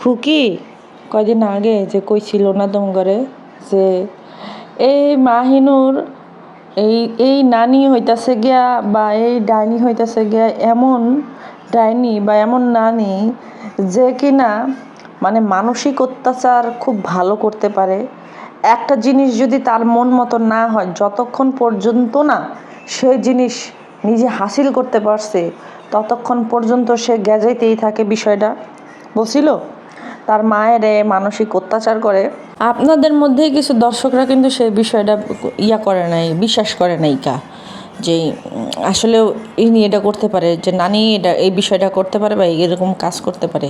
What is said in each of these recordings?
খুকি কয়দিন আগে যে কইছিল না তোমারে যে এই মাহিনুর এই এই নানি হইতাছে গিয়া বা এই ডাইনি হইতাছে গিয়া এমন ডাইনি বা এমন নানি যে কিনা মানে মানসিক অত্যাচার খুব ভালো করতে পারে। একটা জিনিস যদি তার মন মতো না হয়, যতক্ষণ পর্যন্ত না সে জিনিস নিজে হাসিল করতে পারছে ততক্ষণ পর্যন্ত সে গেজাইতেই থাকে। বিষয়টা বলছিল তার মায়ের মানসিক অত্যাচার করে। আপনাদের মধ্যে কিছু দর্শকরা কিন্তু সেই বিষয়টা করে নাই, বিশ্বাস করে নাই যে আসলে ইনি এটা করতে পারে, যে নানি এটা এই বিষয়টা করতে পারে বা এরকম কাজ করতে পারে।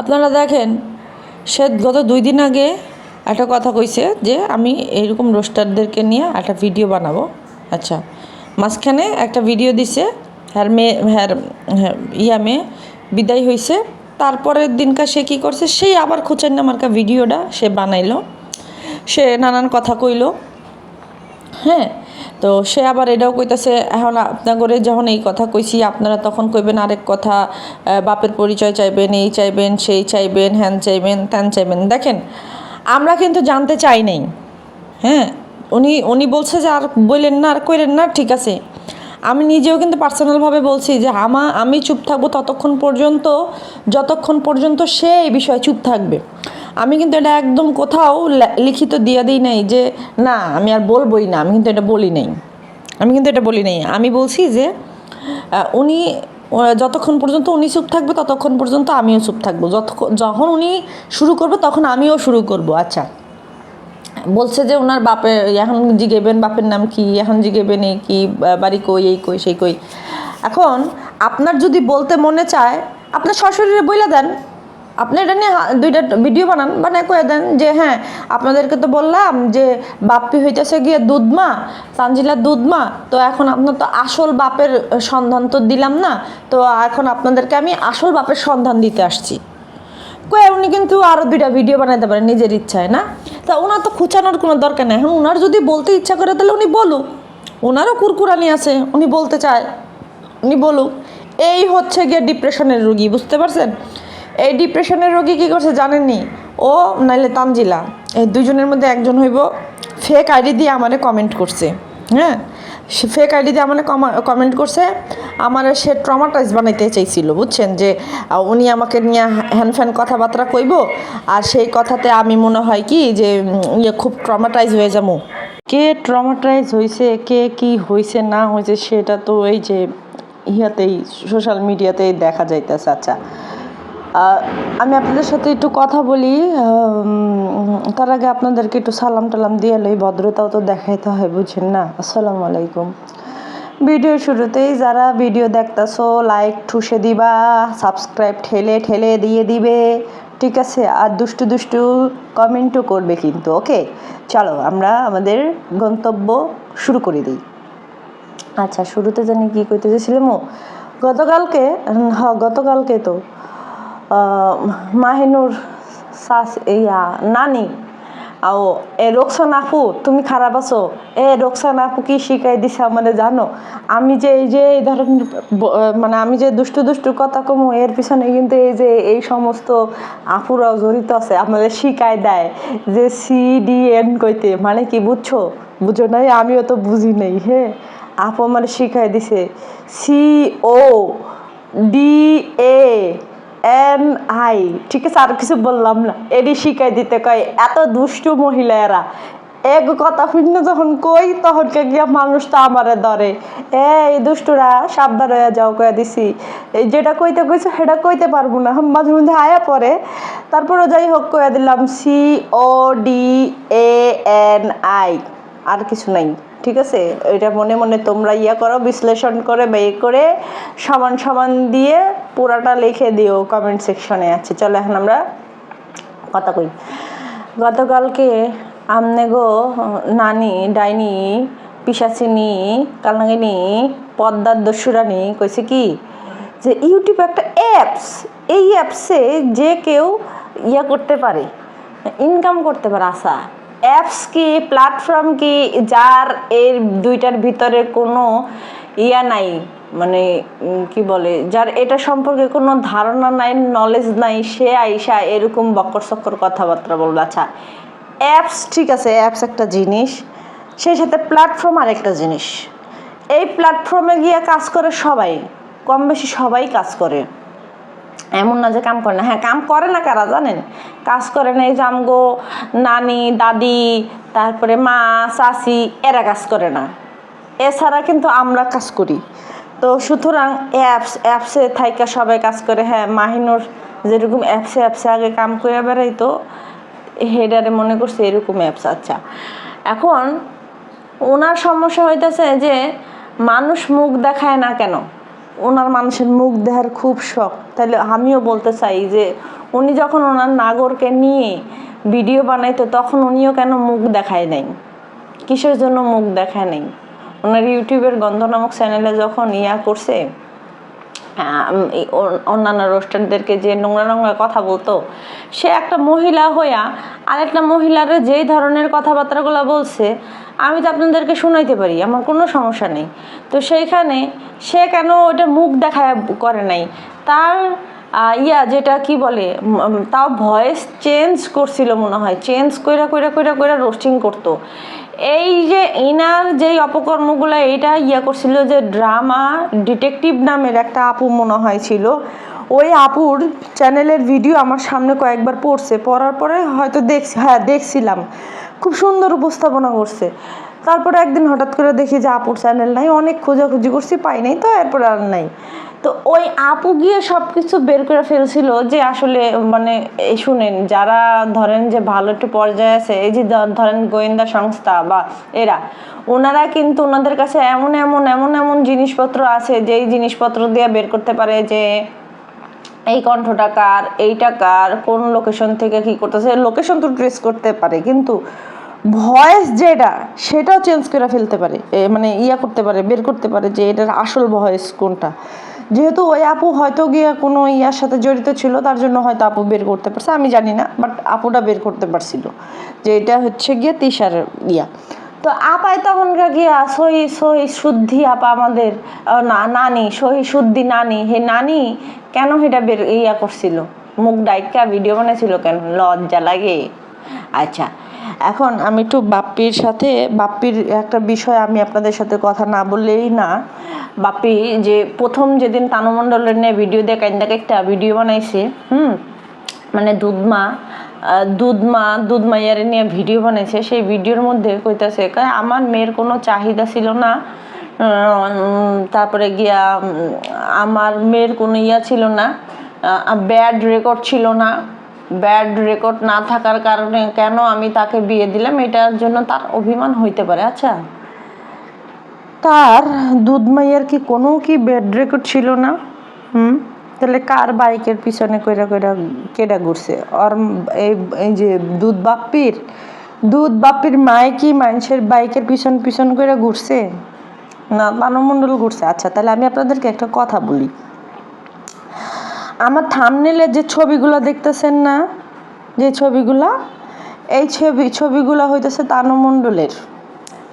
আপনারা দেখেন, সে গত 2 দিন আগে একটা কথা কইছে যে আমি এইরকম রোস্টারদেরকে নিয়ে একটা ভিডিও বানাবো। আচ্ছা, মাঝখানে একটা ভিডিও দিছে, মেয়ে বিদায় হয়েছে। তারপরের দিনকার সে কী করছে, সেই আবার খোঁচেন নামার্কা ভিডিওটা সে বানাইলো, সে নানান কথা কইলো। হ্যাঁ, তো সে আবার এটাও কইতাছে এখন আপনাদের যখন এই কথা কইছি আপনারা তখন কইবেন আরেক কথা, বাপের পরিচয় চাইবেন, এই চাইবেন, সেই চাইবেন, হ্যান চাইবেন, ত্যান চাইবেন। দেখেন, আমরা কিন্তু জানতে চাই নাই। হ্যাঁ, উনি বলছে যে আর বললেন না, আর কইলেন না, ঠিক আছে। আমি নিজেও কিন্তু পার্সোনালভাবে বলছি যে আমি চুপ থাকবো যতক্ষণ পর্যন্ত সে এই বিষয়ে চুপ থাকবে। আমি কিন্তু এটা একদম কোথাও লিখিত দিয়ে দিই নাই যে না আমি আর বলবোই না। আমি কিন্তু এটা বলি নাই। আমি বলছি যে উনি যতক্ষণ পর্যন্ত উনি চুপ থাকবে ততক্ষণ পর্যন্ত আমিও চুপ থাকবো। যখন উনি শুরু করবে তখন আমিও শুরু করব। আচ্ছা, বলছে যে ওনার বাপের এখন জিগেবেন বাপের নাম কি, এখন জিগেবেন এই কি, বাড়ি কই, এই কই, সেই কই। এখন আপনার যদি বলতে মনে চায় আপনার সশরীরে বইলা দেন, আপনি এটা নিয়ে 2টা ভিডিও বানায় কয়ে দেন যে হ্যাঁ আপনাদেরকে তো বললাম যে বাপ্পি হইতেছে গিয়ে দুধমা, তানজিলার দুধমা, তো এখন আপনার তো আসল বাপের সন্ধান তো দিলাম না, তো এখন আপনাদেরকে আমি আসল বাপের সন্ধান দিতে আসছি। উনি কিন্তু আরও 2টা ভিডিও বানাইতে পারেন নিজের ইচ্ছায়, না? তা ওনার তো খুঁচানোর কোনো দরকার নেই। এখন ওনার যদি বলতে ইচ্ছা করে তাহলে উনি বলুক, ওনারও কুরকুরানি আছে, উনি বলতে চায়, উনি বলুক। এই হচ্ছে গিয়ে ডিপ্রেশনের রোগী, বুঝতে পারছেন? এই ডিপ্রেশনের রোগী কী করছে জানেননি? ও নাইলে তানজিলা, এই 2জনের মধ্যে একজন হইব ফেক আইডি দিয়ে আমারে কমেন্ট করছে। হ্যাঁ, সে ফেক আইডি দিয়ে আমাকে কমেন্ট করছে, আমার সে ট্রমাটাইজ বানাইতে চাইছিল, বুঝছেন? যে উনি আমাকে নিয়ে হ্যানফ্যান কথাবার্তা কইব, আর সেই কথাতে আমি মনে হয় কি যে খুব ট্রমাটাইজ হয়ে যাবো। কে ট্রমাটাইজ হয়েছে, কে কি হয়েছে না হয়েছে সেটা তো এই যে ইয়াতেই সোশ্যাল মিডিয়াতেই দেখা যাইতেছে। আচ্ছা, আমি আপনাদের সাথে একটু কথা বলি, তার আগে আপনাদেরকে একটু সালাম টালাম দিয়ে লই, ভদ্রতাও তো দেখাইতে হয়, বুঝছেন না? আসসালামু আলাইকুম। ভিডিও শুরুতেই যারা ভিডিও দেখতেছো লাইক ঠুসে দিবা, সাবস্ক্রাইব ঠেলে দিয়ে দিবে, ঠিক আছে? আর দুষ্টু কমেন্টও করবে কিন্তু। ওকে, চলো আমরা আমাদের গন্তব্য শুরু করে দিই। আচ্ছা, শুরুতে জানি কি কইতে চাইছিলাম, গতকালকে তো মাহিনুর নানি রোকসানা আপু তুমি খারাপ আছো, রোকসানা আপু কি শিখাই দিছে আমাদের জানো? আমি যে এই যে এই ধরনের মানে আমি যে দুষ্টু কথা কমু এর পিছনে কিন্তু এই যে এই সমস্ত আপুরাও জড়িত আছে, আমাদের শিখাই দেয় যে CDN কইতে মানে কি, বুঝো নাই? আমিও তো বুঝি নাই। হ্যাঁ, আপু আমার শিখাই দিছে CODANI, ঠিক আছে? আর কিছু বললাম না, এডি শিখাই দিতে কয়। এত দুষ্টু মহিলা এরা, এক কথা শূন্য যখন কই তখন কে গিয়া মানুষ তো আমারে ধরে, এই দুষ্টুরা সাবধান হয়ে যাও কয়ে দিছি। এই যেটা কইতে কইছো সেটা কইতে পারবো না, মাঝে মধ্যে আয়া পরে। তারপরে যাই হোক কয়ে দিলাম CODANI, আর কিছু নাই, ঠিক আছে? এটা মনে মনে তোমরা করো, বিশ্লেষণ করে করে সমান দিয়ে পুরাটা লিখে দিও কমেন্ট সেকশনে। আছে, চলো এখন আমরা কথা কই। গতকালকে আমনে গো নানি ডাইনি পিশাচিনী কালনাগিনী পদ্মার দস্যুরানি কইছে কি যে ইউটিউব একটা অ্যাপস, এই অ্যাপসে যে কেউ করতে পারে, ইনকাম করতে পারে। আশা অ্যাপস কি, প্ল্যাটফর্ম কি, যার এর দুইটার ভিতরে কোনো ইয়া নাই, মানে কি বলে, যার এটা সম্পর্কে কোনো ধারণা নাই, নলেজ নাই, সে আইসা এরকম বক্কর সক্কর কথাবার্তা বলবে। আচ্ছা, অ্যাপস ঠিক আছে, অ্যাপস একটা জিনিস, সেই সাথে প্ল্যাটফর্ম আরেকটা জিনিস। এই প্ল্যাটফর্মে গিয়ে কাজ করে সবাই, কম বেশি সবাই কাজ করে, এমন না যে কাম করে না। হ্যাঁ, কাম করে না কারা জানেন? কাজ করে না এই যে আমগো নানি, দাদি, তারপরে মা, চাচি, এরা কাজ করে না, এছাড়া কিন্তু আমরা কাজ করি। তো সুতরাং অ্যাপসে থাইকা সবাই কাজ করে। হ্যাঁ, মাহিনুর যেরকম অ্যাপসে আগে কাম করে বেড়াইতো, হেডারে মনে করছে এরকম অ্যাপস। আচ্ছা, এখন ওনার সমস্যা হইতেছে যে মানুষ মুখ দেখায় না কেন, ওনার মানুষের মুখ দেখার খুব শখ। তাহলে আমিও বলতে চাই যে উনি যখন ওনার নাগরকে নিয়ে ভিডিও বানাইতো তখন উনিও কেন মুখ দেখায় নাই, কিসের জন্য মুখ দেখায় নাই? ওনার ইউটিউবের গন্ধ নামক চ্যানেলে যখন ইয়া করছে, অন্যান্য রোস্টারদেরকে যে নোংরা নোংরা কথা বলতো, সে একটা মহিলা হইয়া আরেকটা মহিলার যেই ধরনের কথাবার্তাগুলো বলছে আমি তো আপনাদেরকে শোনাইতে পারি, আমার কোনো সমস্যা নেই। তো সেইখানে সে কেন ওটা মুখ দেখায় করে নাই? তার যেটা কি বলে, তাও ভয়েস চেঞ্জ করছিল মনে হয়, চেঞ্জ কইরা রোস্টিং করতো। এই যে ইনার যেই অপকর্মগুলো এইটা করছিল, যে ড্রামা ডিটেকটিভ নামের একটা আপু মনে হয় ছিল, ওই আপুর চ্যানেলের ভিডিও আমার সামনে কয়েকবার পড়ছে, পড়ার পরে হয়তো দেখছিলাম, খুব সুন্দর উপস্থাপনা করছে। তারপরে একদিন হঠাৎ করে দেখি যে আপুর চ্যানেল নাই, অনেক খোঁজাখুঁজি করছি, পাই নাই, তো এরপর আর নাই। তো ওই আপু গিয়ে সব কিছু বের করে ফেলছিল যে আসলে মানে এই শুনেন, যারা ধরেন যে ভালো একটু পর্যায়ে আছে, এই যে ধরেন গোয়েন্দা সংস্থা বা এরা, ওনারা কিন্তু ওনাদের কাছে এমন জিনিসপত্র আছে, যেই জিনিসপত্র দিয়ে বের করতে পারে যে এই কণ্ঠটা কার, এইটা কার, কোন লোকেশন থেকে কি করতেছে। লোকেশন তো ট্রেস করতে পারে, কিন্তু ভয়েস যেটা সেটাও চেঞ্জ করে ফেলতে পারে, মানে করতে পারে, বের করতে পারে যে এটার আসল ভয়েস কোনটা। যেহেতু ওই আপু হয়তো গিয়ে কোনো ইয়ার সাথে জড়িত ছিল, তার জন্য হয়তো আপু বের করতে পারছে, আমি জানি না, বাট আপুটা বের করতে পারছিল যে এটা হচ্ছে গিয়ে তিশার তো আপায় তখনকার গিয়া সহি শুদ্ধি আপা, আমাদের নানি, সহি শুদ্ধি নানি, হে নানি কেন সেটা বের করছিল, মুখ ডাইকা ভিডিও বানাইছিল কেন? লজ্জা লাগে? আচ্ছা, এখন আমি একটু বাপ্পির একটা বিষয় আমি আপনাদের সাথে কথা না বললেই না। বাপ্পি যে প্রথম যেদিন তানু মণ্ডলের নিয়ে ভিডিও দিয়ে কাইন্দা একটা ভিডিও বানাইছে, মানে দুধমাইয়ারে নিয়ে ভিডিও বানাইছে, সেই ভিডিওর মধ্যে কইতাছে আমার মেয়ের কোনো চাহিদা ছিল না, তারপরে গিয়া আমার মেয়ের কোনো ছিল না, ব্যাড রেকর্ড ছিল না, ব্যাড রেকর্ড না থাকার কারণে কেন আমি তাকে বিয়ে দিলাম, এটার জন্য তার অভিমান হইতে পারে। আচ্ছা, তার দুধমাইয়ার কি কোনো ব্যাড রেকর্ড ছিল না? তাহলে কার বাইকের পিছনে কেডা ঘুরছে? আর এই যে দুধ বাপ্পির মায়ে কি মানুষের বাইকের পিছন করে ঘুরছে না? তানুমণ্ডল ঘুরছে। আচ্ছা, তাহলে আমি আপনাদেরকে একটা কথা বলি, আমার থাম্বনেলে যে ছবিগুলো দেখতেছেন না, যে ছবিগুলা, এই ছবিগুলো হইতেছে তানু মণ্ডলের।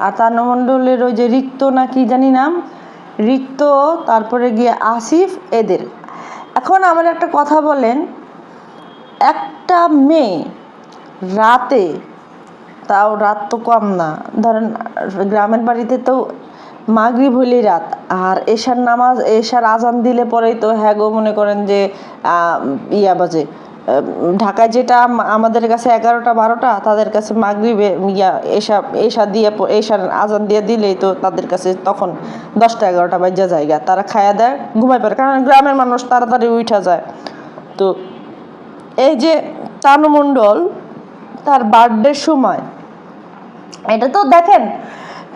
আর তানু মণ্ডলের ওই যে রিক্ত না কি জানি নাম, রিক্ত, তারপরে গিয়ে আসিফ, এদের। এখন আমার একটা কথা বলেন, একটা মেয়ে রাতে, তাও রাত তো কম না, ধরেন গ্রামের বাড়িতে তো মাগরিব হইলেই রাত, আর এশার আজান দিলে পরেই তো গো মনে করেন যে বাজে। ঢাকায় যেটা আমাদের কাছে 11টা 12টা, তাদের কাছে মাগরিবে এশার আজান দিয়ে দিলেই তো তাদের কাছে তখন 10টা 11টা বাজা জায়গা, তারা খায়া দেয়, ঘুমাই পড়ে, কারণ গ্রামের মানুষ তাড়াতাড়ি উঠা যায়। তো এই যে তানু মণ্ডল তার বার্থডের সময়, এটা তো দেখেন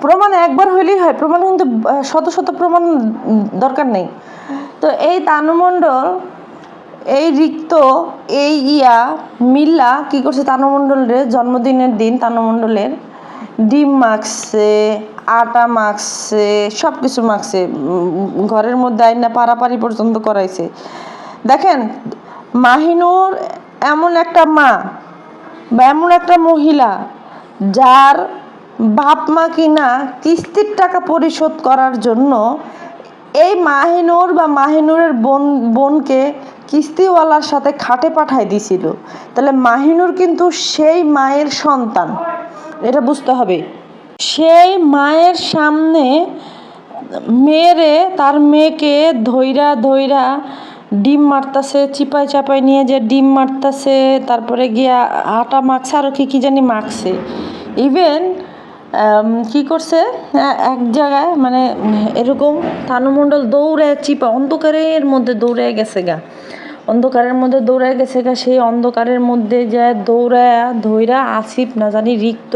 প্রমাণ একবার হইলেই হয়, প্রমাণ কিন্তু শত প্রমাণ দরকার নেই। তো এই তানু মণ্ডল, এই রিক্ত, এই মিল্লা কি করছে, তানু মণ্ডলের জন্মদিনের দিন তানু মণ্ডলের ডিম মাখছে, আটা মাখছে, সব কিছু মাখছে, ঘরের মধ্যে আইনা পারাপারি পর্যন্ত করাইছে। দেখেন, মাহিনুর এমন একটা মা বা এমন একটা মহিলা যার বাপ মা কিনা কিস্তির টাকা পরিশোধ করার জন্য এই মাহিনুর বা মাহিনুরের বোনকে কিস্তিওয়ালার সাথে খাটে পাঠায় দিছিল, তাহলে মাহিনুর কিন্তু সেই মায়ের সন্তান, এটা বুঝতে হবে। সেই মায়ের সামনে তার মেয়েকে ধইরা ধইরা ডিম মারতাছে, চিপাই চাপাই নিয়ে যে ডিম মারতাছে, তারপরে গিয়া আটা মাখছে, আরও কি জানি মাখছে। ইভেন কি করছে এক জায়গায়, মানে এরকম তানু মণ্ডল দৌড়ে অন্ধকারের মধ্যে দৌড়ে গেছে গা, সেই অন্ধকারের মধ্যে যে দৌড়ায় ধইরা আসিফ না জানি রিক্ত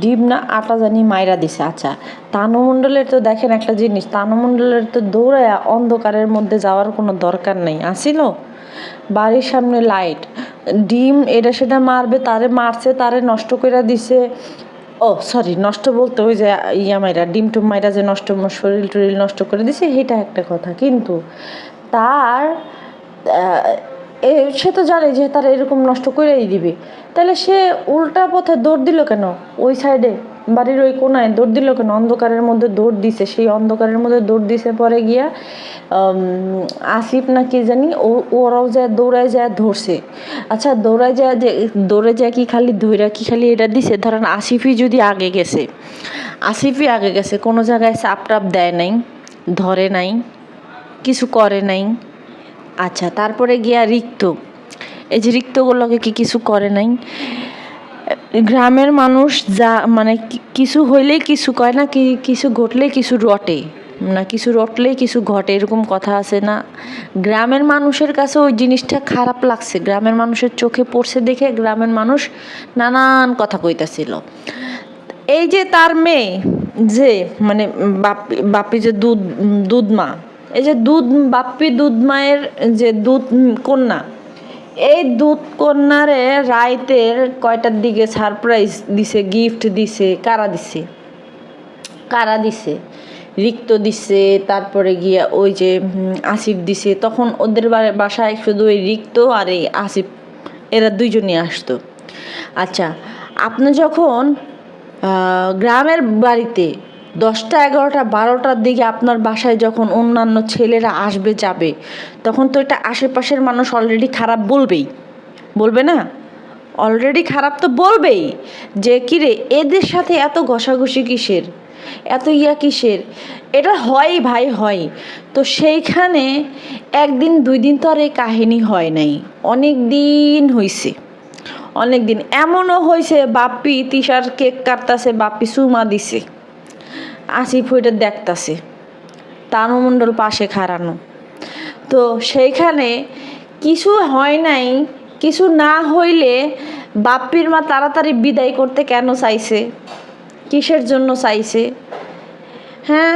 ডিম না আটা জানি মাইরা দিছে। আচ্ছা, তানু মণ্ডলের তো দেখেন একটা জিনিস, তানু মণ্ডলের তো দৌড়ায় অন্ধকারের মধ্যে যাওয়ার কোনো দরকার নেই, আসিল বাড়ির সামনে লাইট, ডিম এটা সেটা মারবে, তারে মারছে, তারে নষ্ট করে দিছে। নষ্ট বলতে ওই যে মাইরা ডিম টুম মাইরা যে নষ্ট, শরীর টরিল নষ্ট করে দিছে, এটা একটা কথা। কিন্তু তার সে তো জানে যে তারা এরকম নষ্ট করেই দিবে, তাহলে সে উল্টা পথে দৌড় দিল কেন? ওই সাইডে বাড়ির ওই কোনায় দৌড় দিল কেন? অন্ধকারের মধ্যে দৌড় দিছে, সেই অন্ধকারের মধ্যে দৌড় দিছে, পরে গিয়া আসিফ না কি জানি ওরাও যায় দৌড়ায় যায় ধরছে। আচ্ছা, দৌড়ে যায় কি খালি ধৈরা কি খালি এটা দিছে? ধরেন আসিফই আগে গেছে, কোনো জায়গায় চাপ টাপ দেয় নাই, ধরে নাই, কিছু করে নাই। আচ্ছা, তারপরে গিয়া এই যে রিক্তগুলোকে কি কিছু করে নাই? গ্রামের মানুষ যা মানে কিছু হইলেই কিছু কয় না, কিছু ঘটলেই কিছু রটে না, কিছু রটলেই কিছু ঘটে, এরকম কথা আছে না? গ্রামের মানুষের কাছে ওই জিনিসটা খারাপ লাগছে, গ্রামের মানুষের চোখে পড়ছে দেখে গ্রামের মানুষ নানান কথা কইতাছিল। এই যে তার মেয়ে যে মানে বাপি যে দুধ মা, এই যে বাপ্পি দুধ মায়ের যে দুধ কন্যা, এই দুধ কন্যারে রাইতের কয়টার দিকে সারপ্রাইজ দিছে, গিফট দিছে। কারা দিছে? রিক্ত দিছে, তারপরে গিয়া ওই যে আসিফ দিছে। তখন ওদের বাসায় শুধু ওই রিক্ত আর এই আসিফ, এরা দুইজনই আসতো। আচ্ছা, আপনি যখন গ্রামের বাড়িতে 10টা 11টা 12টার দিকে আপনার বাসায় যখন অন্যান্য ছেলেরা আসবে যাবে, তখন তো এটা আশেপাশের মানুষ অলরেডি খারাপ বলবে না? অলরেডি খারাপ তো বলবেই, যে কিরে এদের সাথে এত ঘষাঘষি কিসের, এত কিসের? এটা হয় ভাই, হয়। তো সেইখানে একদিন 2 দিন তো আর এই কাহিনী হয় নাই, অনেক দিন হয়েছে, অনেক দিন। এমনও হয়েছে বাপ্পি তিশার কেক কাটতাছে, বাপ্পি চুমা দিছে, আসিফ ওইটা দেখতাছে, তানু মণ্ডল পাশে খাড়ানো। তো সেইখানে কিছু হয় নাই, কিছু না হইলে বাপ্পির মা তাড়াতাড়ি বিদায় করতে কেন চাইছে? কিসের জন্য চাইছে? হ্যাঁ,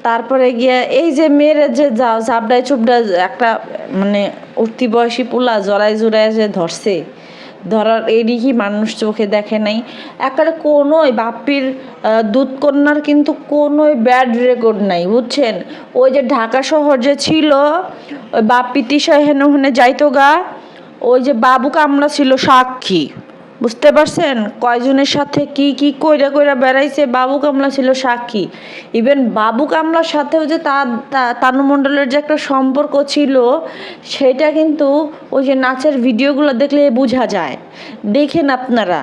তারপরে গিয়া এই যে মেয়ের যে চাপড়ায় চুপড়া একটা মানে উঠতি বয়সী পোলা জড়ায় যে ধরছে, ধরার এদিকে মানুষ চোখে দেখে নাই। একেবারে কোনোই বাপ্পির দুধ কন্যার কিন্তু কোনোই ব্যাড রেকর্ড নাই, বুঝছেন? ওই যে ঢাকা শহর যে ছিল, ওই বাপ্পি তিশা হেনে যাইতো গা, ওই যে বাবু কামলা ছিল সাক্ষী, বুঝতে পারছেন? কয়জনের সাথে কি কইরা বেড়াইছে, বাবু কামলা ছিল সাক্ষী। ইভেন বাবু কামলার সাথেও যে তানু মণ্ডলের যে একটা সম্পর্ক ছিল, সেটা কিন্তু ওই যে নাচের ভিডিওগুলো দেখলে বোঝা যায়, দেখেন আপনারা।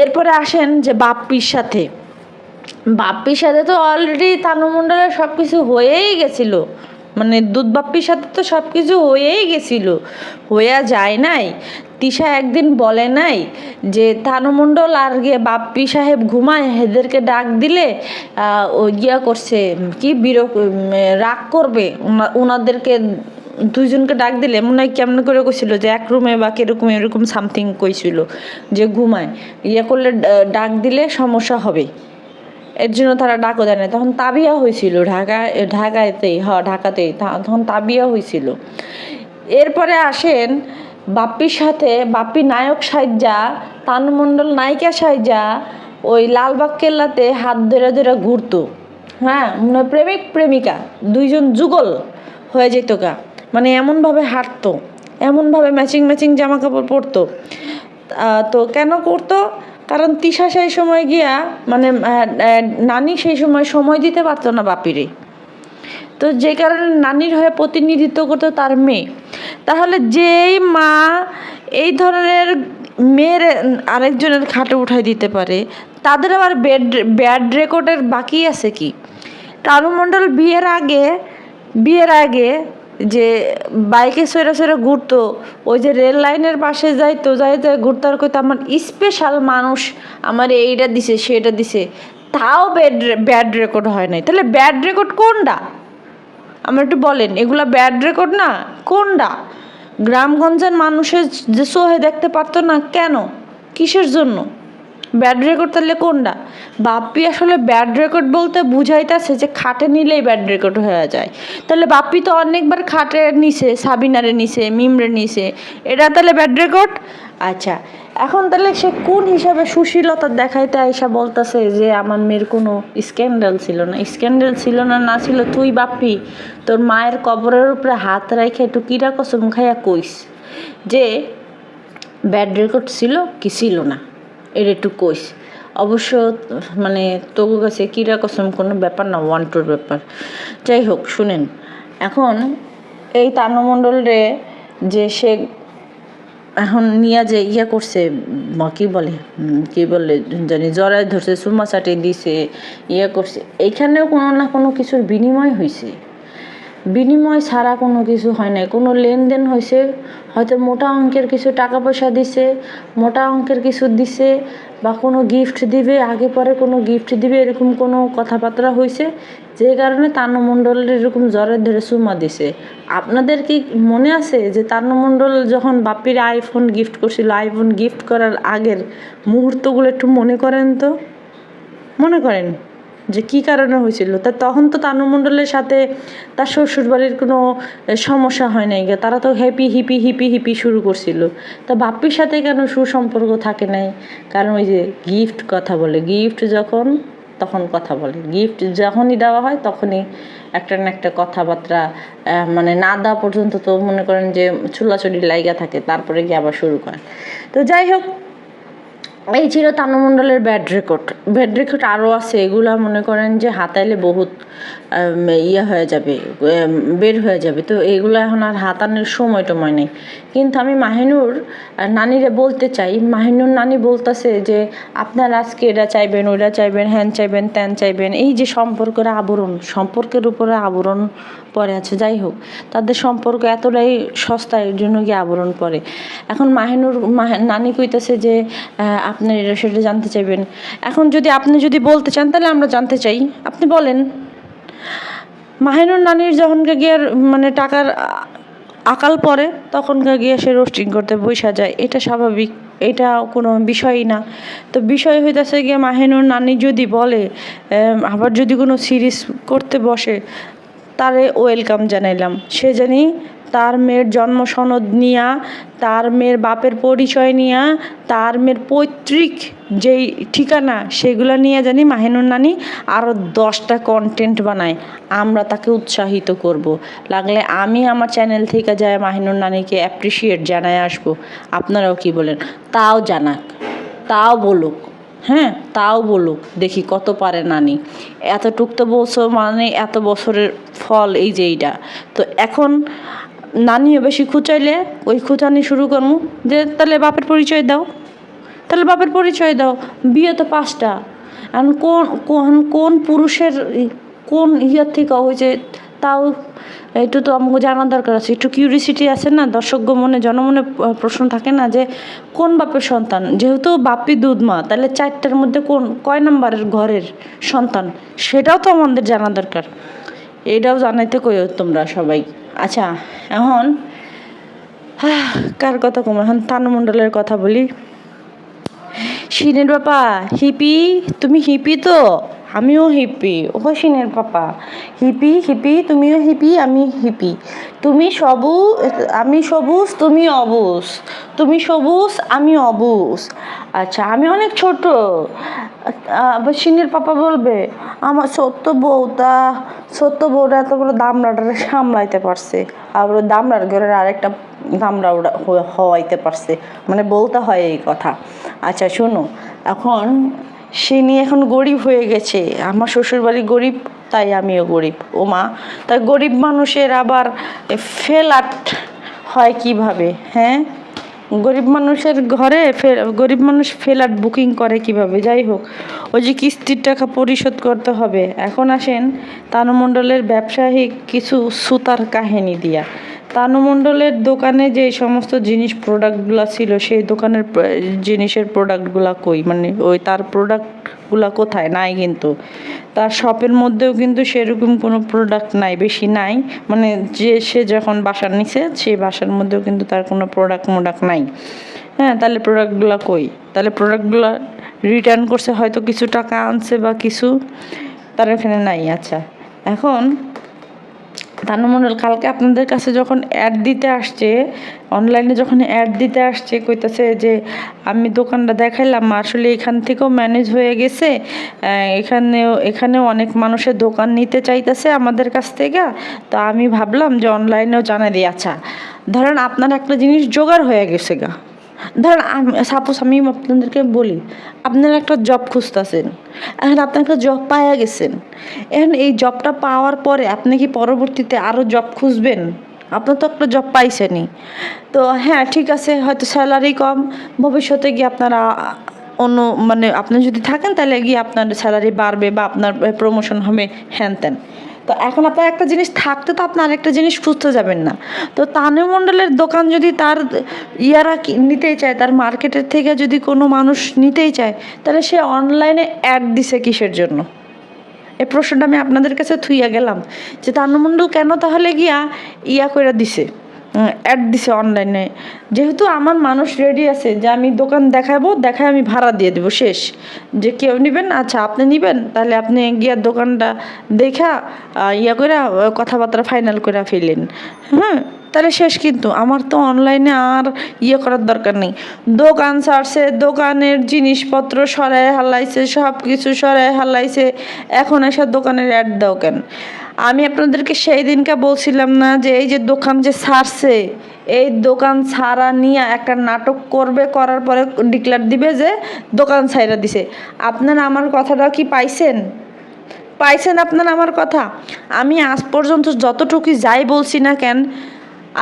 এরপরে আসেন যে বাপ্পির সাথে তো অলরেডি তানু মণ্ডলের সব কিছু হয়েই গেছিল, মানে দুধ বাপ্পির সাথে তো সব কিছু হয়েই গেছিল, হইয়া যায় নাই। তিশা একদিন বলে নাই যে তানু মণ্ডল আর গিয়ে বাপ্পি সাহেব ঘুমায়, এদেরকে ডাক দিলে ও করছে কি রাগ করবে, ওনাদেরকে দুইজনকে ডাক দিলে মনে হয় কেমন করে কইছিল যে এক রুমে বা এরকম সামথিং কইছিল যে ঘুমায়, করলে ডাক দিলে সমস্যা হবে, এর জন্য তারা ডাকও দেয় না। তখন তাবিয়া হয়েছিল ঢাকাতেই তখন তাবিয়া হয়েছিল। এরপরে আসেন বাপ্পির সাথে, বাপ্পি নায়ক সাইজা, তানু মণ্ডল নায়িকা সাইজা ওই লালবাগ কেল্লাতে হাত ধরে ঘুরতো। হ্যাঁ, প্রেমিক প্রেমিকা দুইজন যুগল হয়ে যেত গা, মানে এমনভাবে হাঁটতো, এমনভাবে ম্যাচিং জামা কাপড় পরতো। তো কেন করতো? কারণ তিশা সেই সময় গিয়া মানে নানি সেই সময় দিতে পারতো না বাপিরে, তো যে কারণে নানির হয়ে প্রতিনিধিত্ব করতো তার মেয়ে। তাহলে যেই মা এই ধরনের মেয়ের আরেকজনের খাটে উঠাই দিতে পারে, তাদের আবার ব্যাড রেকর্ডের বাকি আছে কি? তানু মণ্ডল বিয়ের আগে যে বাইকে সরে সরে ঘুরতো, ওই যে রেল লাইনের পাশে যাইতে ঘুরতে আর কইতো আমার স্পেশাল মানুষ আমার এইটা দিছে সেটা দিছে, তাও ব্যাড রেকর্ড হয় নাই। তাহলে ব্যাড রেকর্ড কোনটা আমার একটু বলেন? এগুলা ব্যাড রেকর্ড না? কোনটা? গ্রামগঞ্জের মানুষের যে সোহে দেখতে পারতো না কেন? কিসের জন্য ব্যাড রেকর্ড? তাহলে কোনটা? বাপ্পি আসলে ব্যাড রেকর্ড বলতে বুঝাইতেছে যে খাটে নিলেই ব্যাড রেকর্ড হয়ে যায়। তাহলে বাপ্পি তো অনেকবার খাটে নিছে, সাবিনারে নিছে, মিমরে নিছে, এটা তাহলে ব্যাড রেকর্ড? আচ্ছা, এখন তাহলে সে কোন হিসাবে সুশীলতা দেখাইতে আইসা বলতেছে যে আমার মেয়ের কোনো স্ক্যান্ডাল ছিল না? স্ক্যান্ডাল ছিল না, না ছিল তুই বাপ্পি তোর মায়ের কবরের উপরে হাত রাখে একটু কিরা কসম খাইয়া কইস যে ব্যাড রেকর্ড ছিল কি ছিল না, এর একটু কইস। অবশ্য মানে তবু কাছে কিরা কসম কোনো ব্যাপার না, 1-2 ব্যাপার। যাই হোক, শুনেন, এখন এই তানু মণ্ডলরে যে সে এখন নিয়ে যে করছে, কি বলে জানি জড়াই ধরছে, চুমা চাটি দিছে, করছে, এইখানেও কোনো না কোনো কিছুর বিনিময় হয়েছে। বিনিময় ছাড়া কোনো কিছু হয় নাই, কোনো লেনদেন হয়েছে, হয়তো মোটা অঙ্কের কিছু টাকা পয়সা দিছে, মোটা অঙ্কের কিছু দিছে, বা কোনো গিফট দিবে, আগে পরে কোনো গিফট দিবে, এরকম কোনো কথাবার্তা হয়েছে, যে কারণে তানু মণ্ডলের এরকম জ্বরের ধরে চুমা দিছে। আপনাদের কি মনে আছে যে তানু মণ্ডল যখন বাপ্পির আইফোন গিফট করছিল, আইফোন গিফট করার আগের মুহূর্তগুলো একটু মনে করেন তো, মনে করেন যে কী কারণে হয়েছিল? তা তখন তো তানু মণ্ডলের সাথে তার শ্বশুরবাড়ির কোনো সমস্যা হয় নাই, তারা তো হিপি শুরু করছিল। তা বাপ্পির সাথে কেন সুসম্পর্ক থাকে নাই? কারণ ওই যে গিফট কথা বলে, গিফট যখন তখন কথা বলে, গিফট যখনই দেওয়া হয় তখনই একটা না একটা কথাবার্তা, মানে না দেওয়া পর্যন্ত তো মনে করেন যে চুলাচুলি লাইগা থাকে, তারপরে গিয়ে আবার শুরু করে। তো যাই হোক, এই ছিল তানু মণ্ডলের ব্যাড রেকর্ড আরও আছে, এগুলা মনে করেন যে হাতাইলে বহুত হয়ে যাবে, বের হয়ে যাবে। তো এগুলো এখন আর হাতানোর সময় নেই। কিন্তু আমি মাহিনুর নানিরে বলতে চাই, মাহিনুর নানি বলতেছে যে আপনার আজকে এটা চাইবেন, ওইটা চাইবেন, হ্যান চাইবেন, ত্যান চাইবেন, এই যে সম্পর্কের উপরে আবরণ পরে আছে। যাই হোক, তাদের সম্পর্ক এতটাই সস্তা, এর জন্য গিয়ে আবরণ পরে। এখন নানি কইতেছে যে আপনি এটা সেটা জানতে চাইবেন। এখন আপনি যদি বলতে চান তাহলে আমরা জানতে চাই, আপনি বলেন। মাহিনুর নানির যখনকে গিয়ে মানে টাকার আকাল পরে তখনকে গিয়ে সে রোস্টিং করতে বসা যায়, এটা স্বাভাবিক, এটা কোনো বিষয়ই না। তো বিষয় হইতেছে গিয়ে মাহিনুর নানি যদি বলে, আবার যদি কোনো সিরিজ করতে বসে, তারে ওয়েলকাম জানাইলাম। সে জানি তার মেয়ের জন্ম সনদ নিয়া, তার মেয়ের বাপের পরিচয় নিয়া, তার মেয়ের পৈতৃক যেই ঠিকানা সেগুলো নিয়ে জানি মাহিনুর নানি আরও 10টা কন্টেন্ট বানায়, আমরা তাকে উৎসাহিত করব। লাগলে আমি আমার চ্যানেল থেকে যায় মাহিনুর নানিকে অ্যাপ্রিসিয়েট জানায় আসবো। আপনারাও কি বলেন? তাও জানাক, তাও বলুক, হ্যাঁ তাও বলুক, দেখি কত পারে নানি। এতটুক তো বছর মানে এত বছরের ফল এই যে এইটা। তো এখন নানিও বেশি খুঁচাইলে ওই খুঁচানি শুরু করবো যে তাহলে বাপের পরিচয় দাও, বিয়ে তো 5টা। এখন কোন পুরুষের কোন থেকে হয়েছে তাও একটু তো আমাকে জানার দরকার আছে, একটু কিউরিসিটি আছে না, জনমনে প্রশ্ন থাকে না যে কোন বাপের সন্তান? যেহেতু বাপ্পি দুধমা, তাহলে 4টার মধ্যে কয় নাম্বারের ঘরের সন্তান, সেটাও তো আমাদের জানা দরকার। এটাও জানাইতে কইও তোমরা সবাই। আচ্ছা, এখন কার কথা কম, এখন তানু মণ্ডলের কথা বলি। শিনের বাপা হিপি, তুমি হিপি তো? আমিও হিপি, হোসিনের পাপা। হিপি হিপি, তুমিও হিপি, আমি হিপি। তুমি সবুজ, আমি সবুজ, তুমি অবুজ। তুমি সবুজ, আমি অবুজ। আচ্ছা, আমি অনেক ছোট। হোসিনের পাপা বলবে, আমার ছোট্ট বউটা এতগুলো দামড়াটারে সামলাইতে পারছে, আবার দামড়ার ঘরের আরেকটা দামড়া হওয়াইতে পারছে, মানে বলতে হয় এই কথা। আচ্ছা শোনো, এখন সে নিয়ে এখন গরিব হয়ে গেছে। আমার শ্বশুরবাড়ি গরিব, তাই আমিও গরিব। ও মা, তাই গরিব মানুষের আবার ফ্ল্যাট হয় কিভাবে? হ্যাঁ, গরিব মানুষের ঘরে গরিব মানুষ ফ্ল্যাট বুকিং করে কিভাবে? যাই হোক, ওই যে কিস্তির টাকা পরিশোধ করতে হবে। এখন আসেন তানু মণ্ডলের ব্যবসায়িক কিছু সুতার কাহিনী দিয়া। তানু মণ্ডলের দোকানে যে সমস্ত প্রোডাক্টগুলো ছিল, সেই দোকানের জিনিসের প্রোডাক্টগুলো কই, মানে ওই তার প্রোডাক্টগুলো কোথায়? নাই কিন্তু। তার শপের মধ্যেও কিন্তু সেরকম কোনো প্রোডাক্ট নাই, বেশি নাই। মানে সে যখন বাসা নিছে, সেই বাসার মধ্যেও কিন্তু তার কোনো প্রোডাক্ট নাই। হ্যাঁ, তাহলে প্রোডাক্টগুলো কই? তাহলে প্রোডাক্টগুলো রিটার্ন করছে, হয়তো কিছু টাকা আনছে বা কিছু তার এখানে নাই। আচ্ছা, এখন তানু মণ্ডল কালকে আপনাদের কাছে যখন অ্যাড দিতে আসছে, অনলাইনে যখন অ্যাড দিতে আসছে, কইতাছে যে আমি দোকানটা দেখাইলাম, আসলে এখান থেকেও ম্যানেজ হয়ে গেছে, এখানেও অনেক মানুষের দোকান নিতে চাইতেছে আমাদের কাছ থেকে, তো আমি ভাবলাম যে অনলাইনেও জানাই দিই। আচ্ছা, ধরেন আপনার একটা জিনিস জোগাড় হয়ে গেছে গা, ধরেন সাপোজ আমি আপনাদেরকে বলি, আপনারা একটা জব খুঁজতেছেন, এখন আপনি একটা জব পাওয়া গেছেন, এখন এই জবটা পাওয়ার পরে আপনি কি পরবর্তীতে আরও জব খুঁজবেন? আপনার তো একটা জব পাইছেনই, তো হ্যাঁ ঠিক আছে, হয়তো স্যালারি কম, ভবিষ্যতে গিয়ে আপনারা অন্য, মানে আপনি যদি থাকেন তাহলে গিয়ে আপনার স্যালারি বাড়বে বা আপনার প্রমোশন হবে, হ্যান ত্যান। তো এখন আপনার একটা জিনিস থাকতে তো আপনি আরেকটা জিনিস খুঁজতে যাবেন না। তো তানু মণ্ডলের দোকান যদি তার নিতেই চায়, তার মার্কেটের থেকে যদি কোনো মানুষ নিতেই চায়, তাহলে সে অনলাইনে অ্যাড দিছে কিসের জন্য? এই প্রশ্নটা আমি আপনাদের কাছে থুইয়া গেলাম, যে তানু মণ্ডল কেন তাহলে গিয়া করে দিছে, অ্যাড দিছে অনলাইনে? যেহেতু আমার মানুষ রেডি আছে যে আমি দোকান দেখায় আমি ভাড়া দিয়ে দেবো, শেষ। যে কেউ নেবেন, আচ্ছা আপনি নেবেন, তাহলে আপনি গিয়া দোকানটা দেখা করে কথাবার্তা ফাইনাল করে ফেলেন। হ্যাঁ, তাহলে শেষ। কিন্তু আমার তো অনলাইনে আর করার দরকার নেই। দোকান ছাড়ছে, দোকানের জিনিসপত্র সরাই হালাইছে, সব কিছু সরাই হালাইছে, এখন এসে দোকানের অ্যাড দাও কেন? আমি আপনাদেরকে সেই দিনকে বলছিলাম না যে এই যে দোকান যে ছাড়ছে, এই দোকান ছাড়া নিয়ে একটা নাটক করবে, করার পরে ডিক্লেয়ার দিবে যে দোকান ছাইরা দিছে। আপনারা আমার কথাটা কি পাইছেন আপনারা আমার কথা? আমি আজ পর্যন্ত যতটুকু যাই বলছি না কেন,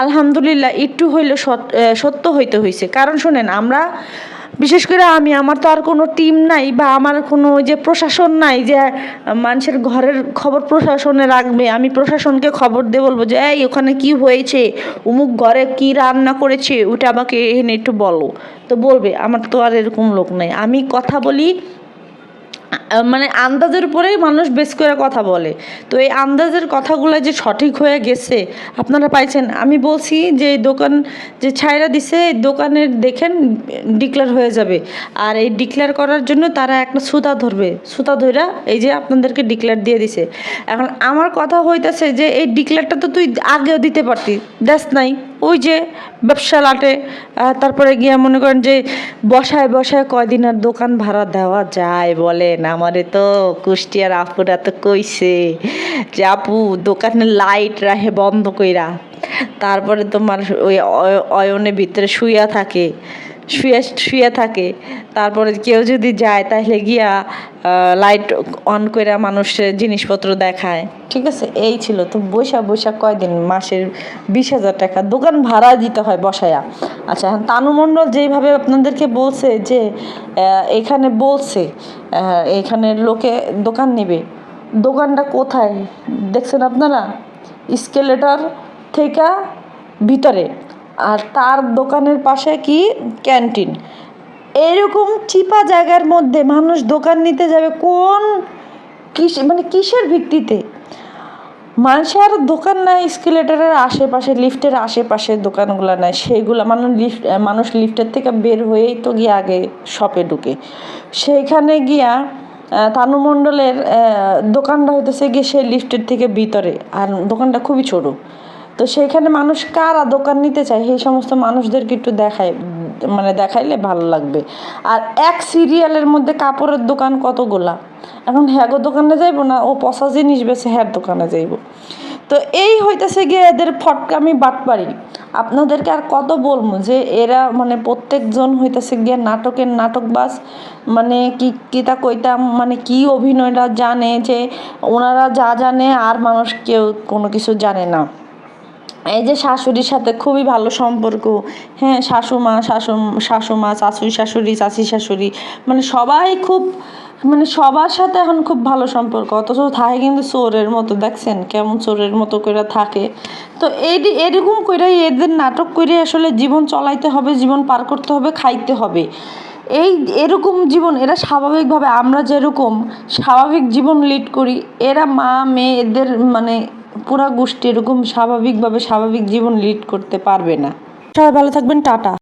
আলহামদুলিল্লাহ একটু হইলে সত্য হইতে হয়েছে। কারণ শোনেন, আমরা বিশেষ করে আমার তো আর কোনো টিম নাই, বা আমার কোনো ওই যে প্রশাসন নাই যে মানুষের ঘরের খবর প্রশাসনে রাখবে। আমি প্রশাসনকে খবর দিয়ে বলবো যে এই ওখানে কি হয়েছে, অমুক ঘরে কি রান্না করেছে, ওটা আমাকে এনে একটু বলো, তো বলবে। আমার তো আর এরকম লোক নাই। আমি কথা বলি মানে আন্দাজের উপরেই মানুষ বেশ করে কথা বলে। তো এই আন্দাজের কথাগুলো যে সঠিক হয়ে গেছে আপনারা পাইছেন। আমি বলছি যে দোকান যে ছাইরা দিছে, এই দোকানের দেখেন ডিক্লেয়ার হয়ে যাবে, আর এই ডিক্লেয়ার করার জন্য তারা একটা সুতা ধরবে, সুতা ধইরা এই যে আপনাদেরকে ডিক্লেয়ার দিয়ে দিছে। এখন আমার কথা হইতেছে যে এই ডিক্লেয়ারটা তো তুই আগেও দিতে পারতি, দেশ নাই। ওই যে ব্যবসা লাটে, তারপরে গিয়ে মনে করেন যে বসায় কয়দিন আর দোকান ভাড়া দেওয়া যায় বলেন? আমারে তো কুষ্টিয়ার আপুরা তো কইছে যে আপু দোকানে লাইট রাখে বন্ধ কইরা, তারপরে তোমার ওই অয়নের ভিতরে শুয়ে থাকে, তারপরে কেউ যদি যায় তাহলে গিয়া লাইট অন করে মানুষের জিনিসপত্র দেখায়। ঠিক আছে, এই ছিল তো। বৈশা কয়দিন, মাসের 20,000 টাকা দোকান ভাড়া দিতে হয় বসায়া। আচ্ছা, এখন তানু মণ্ডল যেইভাবে আপনাদেরকে বলছে যে এখানে বলছে এখানে লোকে দোকান নেবে, দোকানটা কোথায় দেখছেন আপনারা? স্কেলেটর থেকে ভিতরে, আর তার দোকানের পাশে কি ক্যান্টিন। এরকম চিপা জায়গার মধ্যে মানুষ দোকান নিতে যাবে কোন মানে কিসের ভিত্তিতে? মানুষের দোকান নাই স্কেলেটারের আশেপাশে, লিফটের আশেপাশে দোকানগুলো নাই, সেইগুলো মানুষ লিফটের থেকে বের হয়েই তো গিয়ে আগে শপে ঢুকে, সেইখানে গিয়া তানু মণ্ডলের দোকানটা হইতেছে গিয়ে সেই লিফটের থেকে ভিতরে, আর দোকানটা খুবই ছোট। তো সেইখানে মানুষ কারা দোকান নিতে চায় সেই সমস্ত মানুষদেরকে একটু দেখায়, মানে দেখাইলে ভালো লাগবে। আর এক সিরিয়ালের মধ্যে কাপড়ের দোকান কতগুলা, এখন হ্যাগো দোকানে যাইবো না, ও পচা জিনিস বেছে হ্যার দোকানে যাইব। তো এই হইতেছে গিয়ে এদের ফটকামি বাটপারি। আপনাদেরকে আর কত বলবো যে এরা মানে প্রত্যেকজন হইতেছে গিয়ে নাটকের নাটকবাজ, মানে কি কিতা কইতাম, মানে কি অভিনয়টা জানে যে ওনারা যা জানে আর মানুষ কেউ কোনো কিছু জানে না। এই যে শাশুড়ির সাথে খুবই ভালো সম্পর্ক, হ্যাঁ, শাশুমা শাশুড়ি শাশুড়ি চাচি শাশুড়ি, মানে সবাই খুব, মানে সবার সাথে এখন খুব ভালো সম্পর্ক, অথচ থাকে কিন্তু চোরের মতো। দেখছেন কেমন চোরের মতো করে থাকে। তো এরকম করে এদের নাটক করে আসলে জীবন চলাইতে হবে, জীবন পার করতে হবে, খাইতে হবে। এরকম জীবন এরা স্বাভাবিকভাবে, আমরা যেরকম স্বাভাবিক জীবন লিড করি, এরা মা মেয়ে এদের মানে পুরা গোষ্ঠী এরকম স্বাভাবিকভাবে স্বাভাবিক জীবন লিড করতে পারবে না। সবাই ভালো থাকবেন, টাটা।